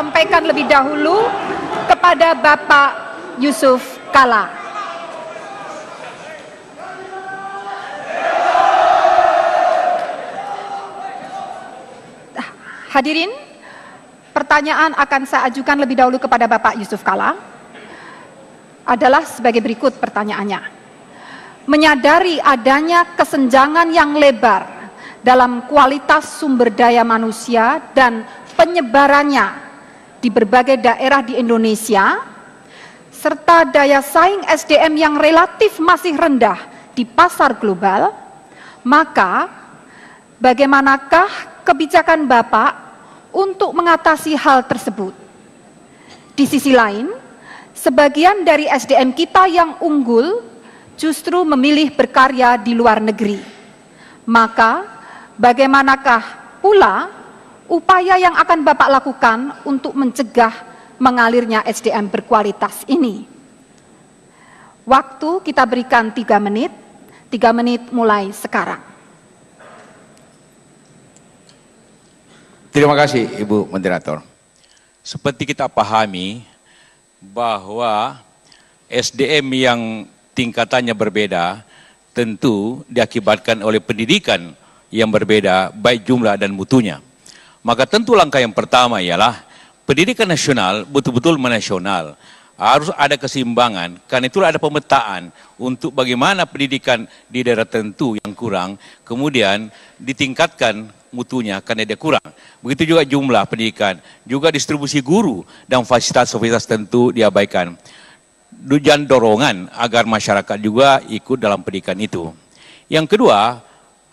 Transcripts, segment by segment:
sampaikan lebih dahulu kepada Bapak Yusuf Kalla. Hadirin, pertanyaan akan saya ajukan lebih dahulu kepada Bapak Yusuf Kalla adalah sebagai berikut pertanyaannya. Menyadari adanya kesenjangan yang lebar dalam kualitas sumber daya manusia dan penyebarannya di berbagai daerah di Indonesia, serta daya saing SDM yang relatif masih rendah di pasar global, maka bagaimanakah kebijakan Bapak untuk mengatasi hal tersebut? Di sisi lain, sebagian dari SDM kita yang unggul justru memilih berkarya di luar negeri. Maka, bagaimanakah pula upaya yang akan Bapak lakukan untuk mencegah mengalirnya SDM berkualitas ini? Waktu kita berikan 3 menit mulai sekarang. Terima kasih Ibu Moderator. Seperti kita pahami bahwa SDM yang tingkatannya berbeda tentu diakibatkan oleh pendidikan yang berbeda baik jumlah dan mutunya. Maka tentu langkah yang pertama ialah pendidikan nasional betul-betul menasional. Harus ada keseimbangan, karena itulah ada pemetaan untuk bagaimana pendidikan di daerah tertentu yang kurang, kemudian ditingkatkan mutunya karena dia kurang. Begitu juga jumlah pendidikan, juga distribusi guru dan fasilitas-fasilitas tentu diabaikan. Dan dorongan agar masyarakat juga ikut dalam pendidikan itu. Yang kedua,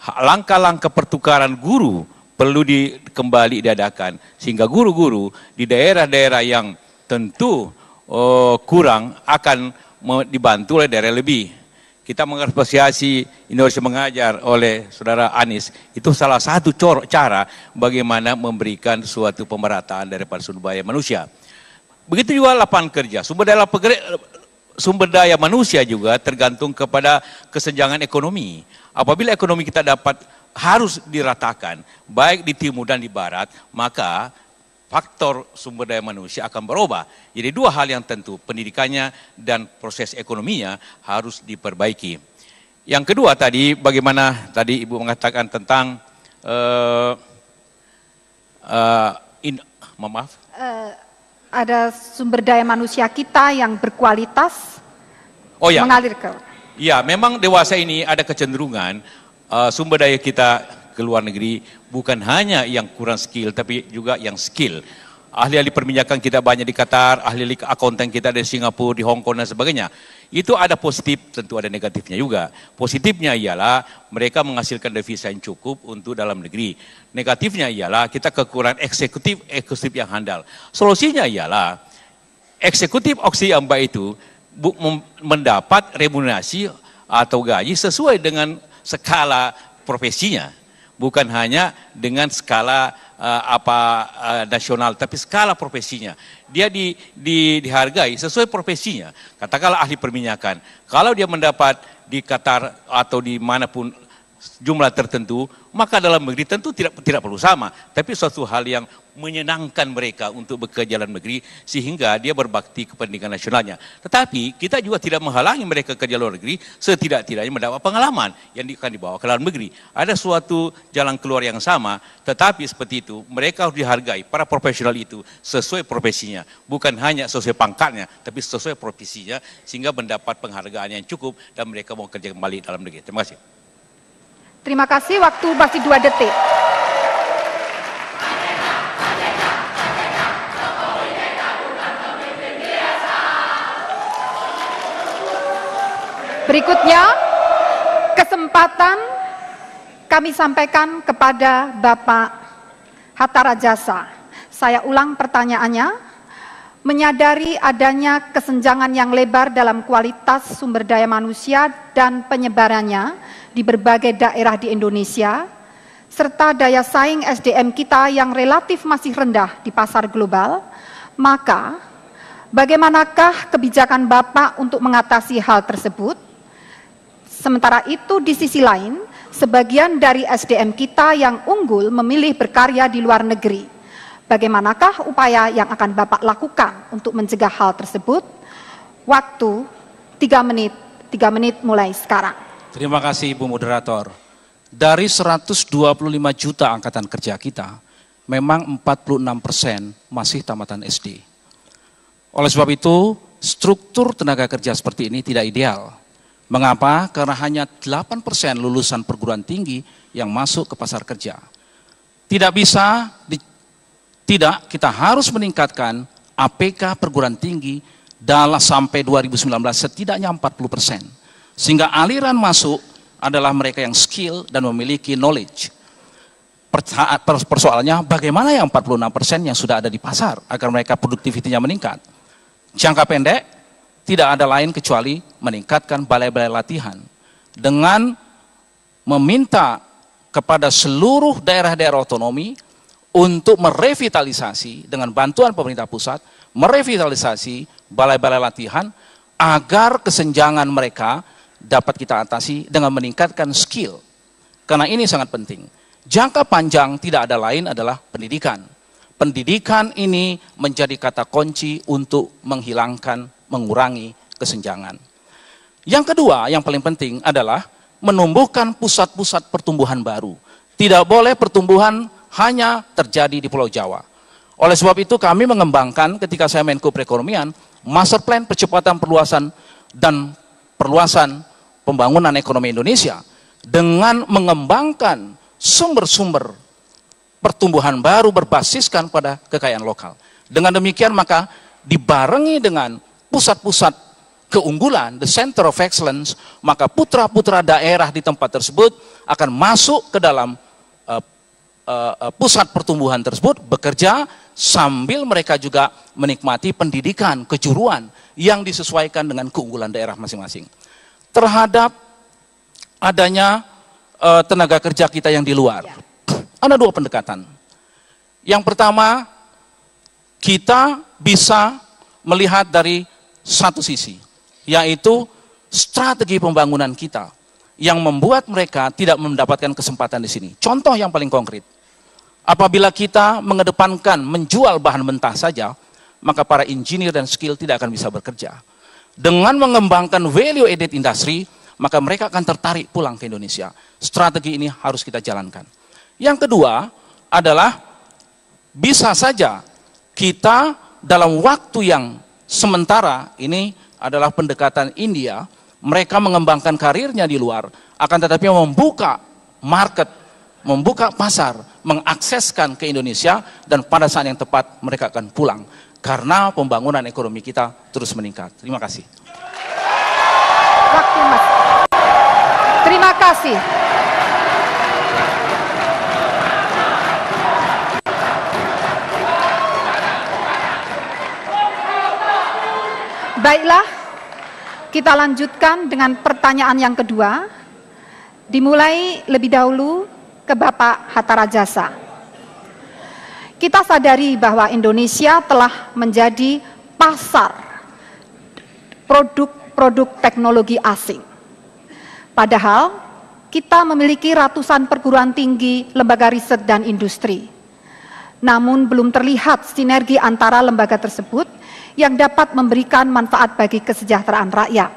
langkah-langkah pertukaran guru perlu kembali diadakan, sehingga guru-guru di daerah-daerah yang tentu kurang akan dibantu oleh daerah lebih. Kita mengapresiasi Indonesia Mengajar oleh Saudara Anies, itu salah satu cara bagaimana memberikan suatu pemerataan daripada sumber daya manusia. Begitu juga lapangan kerja, sumber daya manusia juga tergantung kepada kesenjangan ekonomi. Apabila ekonomi kita harus diratakan, baik di timur dan di barat, maka faktor sumber daya manusia akan berubah. Jadi 2 hal yang tentu, pendidikannya dan proses ekonominya harus diperbaiki. Yang kedua tadi, bagaimana tadi Ibu mengatakan tentang ada sumber daya manusia kita yang berkualitas mengalir ke. Ya, memang dewasa ini ada kecenderungan sumber daya kita ke luar negeri bukan hanya yang kurang skill tapi juga yang skill. Ahli-ahli perminyakan kita banyak di Qatar, ahli-ahli akuntan kita di Singapura, di Hong Kong dan sebagainya. Itu ada positif, tentu ada negatifnya juga. Positifnya ialah mereka menghasilkan devisa yang cukup untuk dalam negeri. Negatifnya ialah kita kekurangan eksekutif yang handal. Solusinya ialah eksekutif yang baik itu mendapat remunerasi atau gaji sesuai dengan skala profesinya. Bukan hanya dengan skala nasional, tapi skala profesinya. Dia dihargai sesuai profesinya. Katakanlah ahli perminyakan, kalau dia mendapat di Qatar atau di manapun jumlah tertentu, maka dalam negeri tentu tidak perlu sama. Tapi suatu hal yang menyenangkan mereka untuk bekerja dalam negeri sehingga dia berbakti kepentingan nasionalnya. Tetapi kita juga tidak menghalangi mereka kerja luar negeri setidak-tidaknya mendapat pengalaman yang akan dibawa ke dalam negeri. Ada suatu jalan keluar yang sama, tetapi seperti itu mereka harus dihargai, para profesional itu sesuai profesinya, bukan hanya sesuai pangkatnya, tapi sesuai profesinya sehingga mendapat penghargaan yang cukup dan mereka mau kerja kembali dalam negeri. Terima kasih. Terima kasih, waktu masih 2 detik. Berikutnya, kesempatan kami sampaikan kepada Bapak Hatta Rajasa. Saya ulang pertanyaannya, menyadari adanya kesenjangan yang lebar dalam kualitas sumber daya manusia dan penyebarannya di berbagai daerah di Indonesia, serta daya saing SDM kita yang relatif masih rendah di pasar global, maka bagaimanakah kebijakan Bapak untuk mengatasi hal tersebut? Sementara itu di sisi lain, sebagian dari SDM kita yang unggul memilih berkarya di luar negeri. Bagaimanakah upaya yang akan Bapak lakukan untuk mencegah hal tersebut? Waktu 3 menit mulai sekarang. Terima kasih Ibu Moderator. Dari 125 juta angkatan kerja kita, memang 46% masih tamatan SD. Oleh sebab itu, struktur tenaga kerja seperti ini tidak ideal. Mengapa? Karena hanya 8% lulusan perguruan tinggi yang masuk ke pasar kerja. Tidak, kita harus meningkatkan APK perguruan tinggi dalam sampai 2019 setidaknya 40%. Sehingga aliran masuk adalah mereka yang skill dan memiliki knowledge. Persoalannya bagaimana yang 46% yang sudah ada di pasar agar mereka produktivitinya meningkat. Jangka pendek tidak ada lain kecuali meningkatkan balai-balai latihan dengan meminta kepada seluruh daerah-daerah otonomi untuk merevitalisasi dengan bantuan pemerintah pusat, merevitalisasi balai-balai latihan agar kesenjangan mereka dapat kita atasi dengan meningkatkan skill. Karena ini sangat penting. Jangka panjang tidak ada lain adalah pendidikan. Pendidikan ini menjadi kata kunci untuk mengurangi kesenjangan. Yang kedua, yang paling penting adalah menumbuhkan pusat-pusat pertumbuhan baru. Tidak boleh pertumbuhan hanya terjadi di Pulau Jawa. Oleh sebab itu kami mengembangkan ketika saya Menko Perekonomian, Master Plan Percepatan Perluasan dan Perluasan Pembangunan Ekonomi Indonesia dengan mengembangkan sumber-sumber pertumbuhan baru berbasiskan pada kekayaan lokal. Dengan demikian maka dibarengi dengan pusat-pusat keunggulan, the center of excellence, maka putra-putra daerah di tempat tersebut akan masuk ke dalam pusat pertumbuhan tersebut, bekerja sambil mereka juga menikmati pendidikan kejuruan yang disesuaikan dengan keunggulan daerah masing-masing. Terhadap adanya tenaga kerja kita yang di luar, ada dua pendekatan. Yang pertama, kita bisa melihat dari satu sisi, yaitu strategi pembangunan kita yang membuat mereka tidak mendapatkan kesempatan di sini. Contoh yang paling konkret, apabila kita mengedepankan menjual bahan mentah saja, maka para engineer dan skill tidak akan bisa bekerja. Dengan mengembangkan value added industry, maka mereka akan tertarik pulang ke Indonesia. Strategi ini harus kita jalankan. Yang kedua adalah bisa saja kita dalam waktu yang sementara, ini adalah pendekatan India, mereka mengembangkan karirnya di luar, akan tetapi membuka market, membuka pasar, mengakseskan ke Indonesia, dan pada saat yang tepat mereka akan pulang. Karena pembangunan ekonomi kita terus meningkat. Terima kasih. Waktu Mas. Terima kasih. Baiklah, kita lanjutkan dengan pertanyaan yang kedua. Dimulai lebih dahulu ke Bapak Hatta Rajasa. Kita sadari bahwa Indonesia telah menjadi pasar produk-produk teknologi asing. Padahal kita memiliki ratusan perguruan tinggi, lembaga riset dan industri. Namun belum terlihat sinergi antara lembaga tersebut yang dapat memberikan manfaat bagi kesejahteraan rakyat.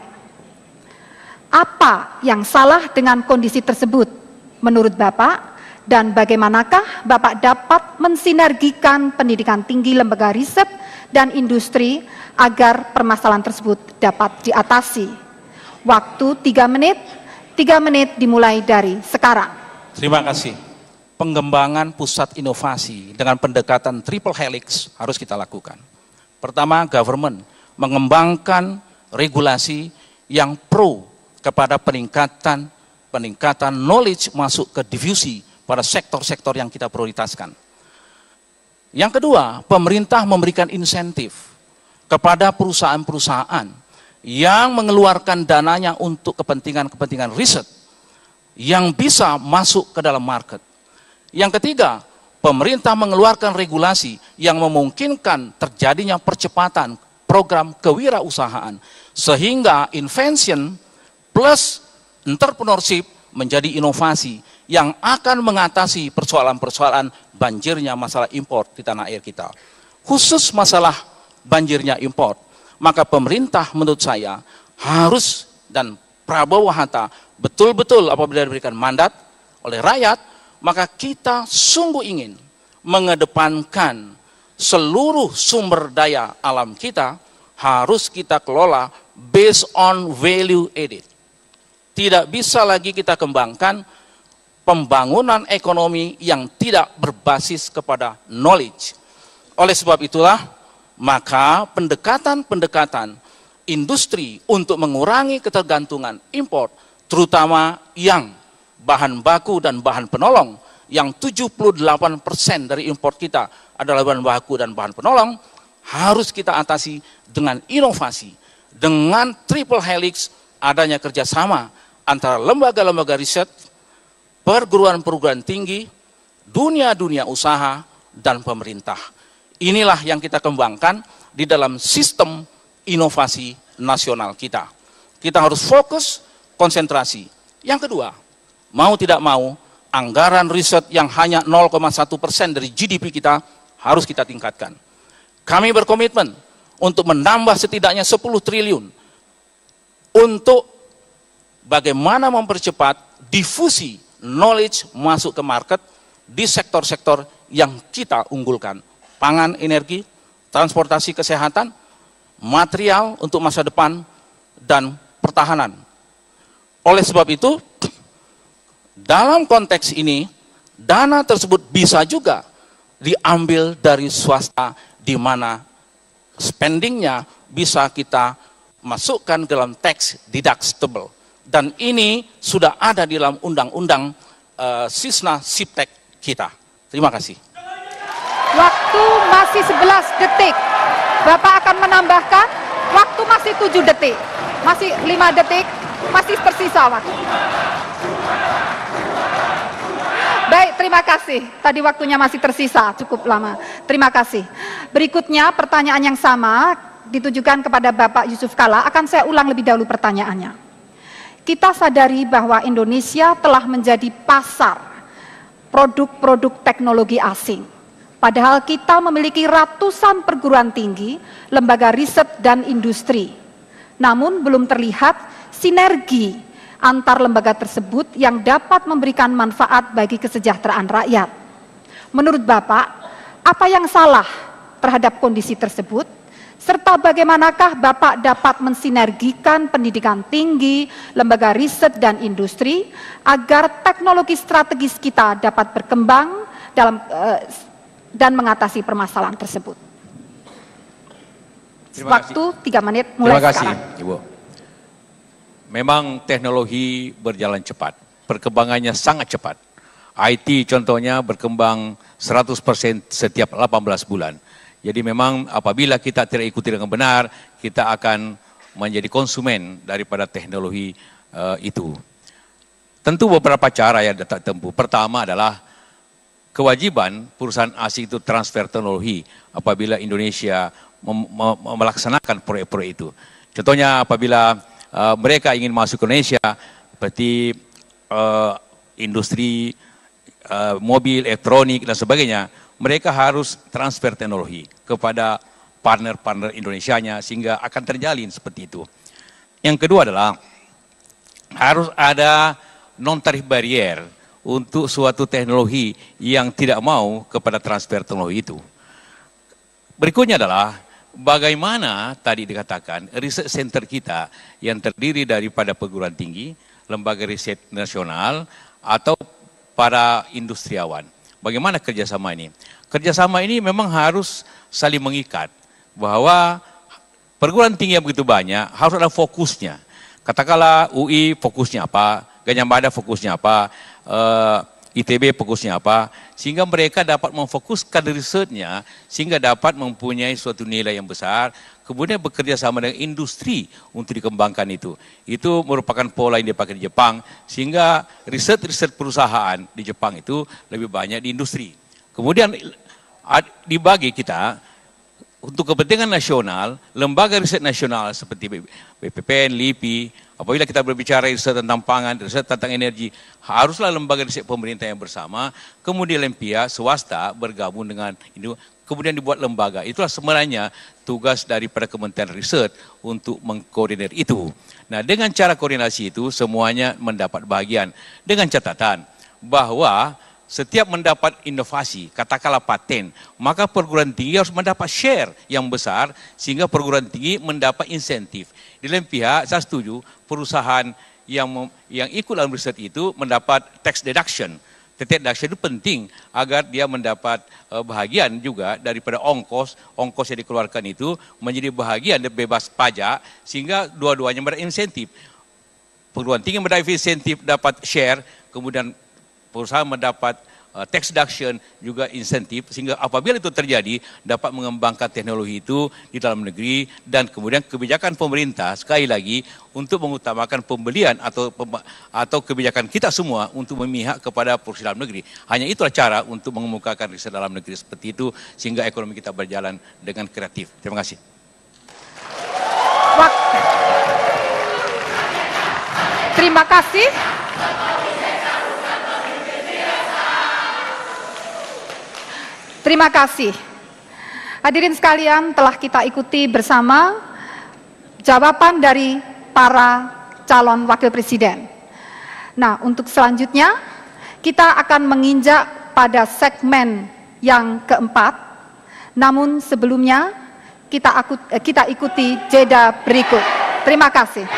Apa yang salah dengan kondisi tersebut menurut Bapak, dan bagaimanakah Bapak dapat mensinergikan pendidikan tinggi, lembaga riset, dan industri agar permasalahan tersebut dapat diatasi? Waktu 3 menit dimulai dari sekarang. Terima kasih. Pengembangan pusat inovasi dengan pendekatan triple helix harus kita lakukan. Pertama, government mengembangkan regulasi yang pro kepada peningkatan knowledge masuk ke divisi pada sektor-sektor yang kita prioritaskan. Yang kedua, pemerintah memberikan insentif kepada perusahaan-perusahaan yang mengeluarkan dananya untuk kepentingan riset yang bisa masuk ke dalam market. Yang ketiga, pemerintah mengeluarkan regulasi yang memungkinkan terjadinya percepatan program kewirausahaan sehingga invention plus entrepreneurship menjadi inovasi yang akan mengatasi persoalan-persoalan banjirnya masalah impor di tanah air kita. Khusus masalah banjirnya impor, maka pemerintah menurut saya harus, dan Prabowo Hatta betul-betul apabila diberikan mandat oleh rakyat, maka kita sungguh ingin mengedepankan seluruh sumber daya alam kita harus kita kelola based on value added. Tidak bisa lagi kita kembangkan pembangunan ekonomi yang tidak berbasis kepada knowledge. Oleh sebab itulah, maka pendekatan-pendekatan industri untuk mengurangi ketergantungan impor, terutama yang bahan baku dan bahan penolong, yang 78% dari impor kita adalah bahan baku dan bahan penolong, harus kita atasi dengan inovasi, dengan triple helix, adanya kerjasama antara lembaga-lembaga riset, perguruan-perguruan tinggi, dunia-dunia usaha, dan pemerintah. Inilah yang kita kembangkan di dalam sistem inovasi nasional kita. Kita harus fokus, konsentrasi. Yang kedua, mau tidak mau, anggaran riset yang hanya 0,1% dari GDP kita harus kita tingkatkan. Kami berkomitmen untuk menambah setidaknya 10 triliun untuk bagaimana mempercepat difusi knowledge masuk ke market di sektor-sektor yang kita unggulkan. Pangan, energi, transportasi, kesehatan, material untuk masa depan, dan pertahanan. Oleh sebab itu, dalam konteks ini, dana tersebut bisa juga diambil dari swasta, di mana spendingnya bisa kita masukkan dalam tax deductible. Dan ini sudah ada di dalam undang-undang Sisna Siptek kita. Terima kasih. Waktu masih 11 detik. Bapak akan menambahkan, waktu masih 7 detik. Masih 5 detik, masih tersisa waktu. Baik, terima kasih. Tadi waktunya masih tersisa, cukup lama. Terima kasih. Berikutnya, pertanyaan yang sama ditujukan kepada Bapak Yusuf Kalla. Akan saya ulang lebih dahulu pertanyaannya. Kita sadari bahwa Indonesia telah menjadi pasar produk-produk teknologi asing. Padahal kita memiliki ratusan perguruan tinggi, lembaga riset dan industri. Namun belum terlihat sinergi antar lembaga tersebut yang dapat memberikan manfaat bagi kesejahteraan rakyat. Menurut Bapak, apa yang salah terhadap kondisi tersebut? Serta bagaimanakah Bapak dapat mensinergikan pendidikan tinggi, lembaga riset dan industri agar teknologi strategis kita dapat berkembang dan mengatasi permasalahan tersebut. Waktu 3 menit mulai sekarang. Terima kasih, Ibu. Memang teknologi berjalan cepat, perkembangannya sangat cepat. IT contohnya berkembang 100% setiap 18 bulan. Jadi memang apabila kita tidak ikuti dengan benar, kita akan menjadi konsumen daripada teknologi itu. Tentu beberapa cara yang dapat tempuh. Pertama adalah kewajiban perusahaan asing itu transfer teknologi apabila Indonesia melaksanakan proyek-proyek itu. Contohnya apabila mereka ingin masuk ke Indonesia, seperti industri mobil, elektronik, dan sebagainya, mereka harus transfer teknologi kepada partner-partner Indonesianya sehingga akan terjalin seperti itu. Yang kedua adalah harus ada non-tarif barrier untuk suatu teknologi yang tidak mau kepada transfer teknologi itu. Berikutnya adalah bagaimana tadi dikatakan riset center kita yang terdiri daripada perguruan tinggi, lembaga riset nasional, atau para industriawan. Bagaimana kerjasama ini? Kerjasama ini memang harus saling mengikat, bahwa perguruan tinggi yang begitu banyak harus ada fokusnya. Katakanlah UI fokusnya apa, Gadjah Mada fokusnya apa, ITB fokusnya apa, sehingga mereka dapat memfokuskan risetnya, sehingga dapat mempunyai suatu nilai yang besar, kemudian bekerja sama dengan industri untuk dikembangkan itu. Itu merupakan pola yang dipakai di Jepang, sehingga riset-riset perusahaan di Jepang itu lebih banyak di industri. Kemudian dibagi kita, untuk kepentingan nasional, lembaga riset nasional seperti BPPN, LIPI, apabila kita berbicara riset tentang pangan, riset tentang energi, haruslah lembaga riset pemerintah yang bersama, kemudian pihak swasta bergabung dengan ini, kemudian dibuat lembaga. Itulah sebenarnya tugas daripada Kementerian Riset untuk mengkoordinir itu. Nah, dengan cara koordinasi itu semuanya mendapat bahagian dengan catatan bahwa setiap mendapat inovasi, katakanlah paten, maka perguruan tinggi harus mendapat share yang besar sehingga perguruan tinggi mendapat insentif. Di lain pihak, saya setuju perusahaan yang ikut dalam riset itu mendapat tax deduction. Tax deduction itu penting agar dia mendapat bahagian juga daripada ongkos yang dikeluarkan itu menjadi bahagian dan bebas pajak sehingga dua-duanya mendapat insentif. Perguruan tinggi mendapat insentif, dapat share, kemudian perusahaan mendapat tax deduction juga insentif sehingga apabila itu terjadi dapat mengembangkan teknologi itu di dalam negeri dan kemudian kebijakan pemerintah sekali lagi untuk mengutamakan pembelian atau kebijakan kita semua untuk memihak kepada perusahaan dalam negeri. Hanya itulah cara untuk mengemukakan riset dalam negeri seperti itu sehingga ekonomi kita berjalan dengan kreatif. Terima kasih. Terima kasih. Terima kasih. Hadirin sekalian, telah kita ikuti bersama jawaban dari para calon wakil presiden. Nah, untuk selanjutnya kita akan menginjak pada segmen yang keempat. Namun sebelumnya kita ikuti jeda berikut. Terima kasih.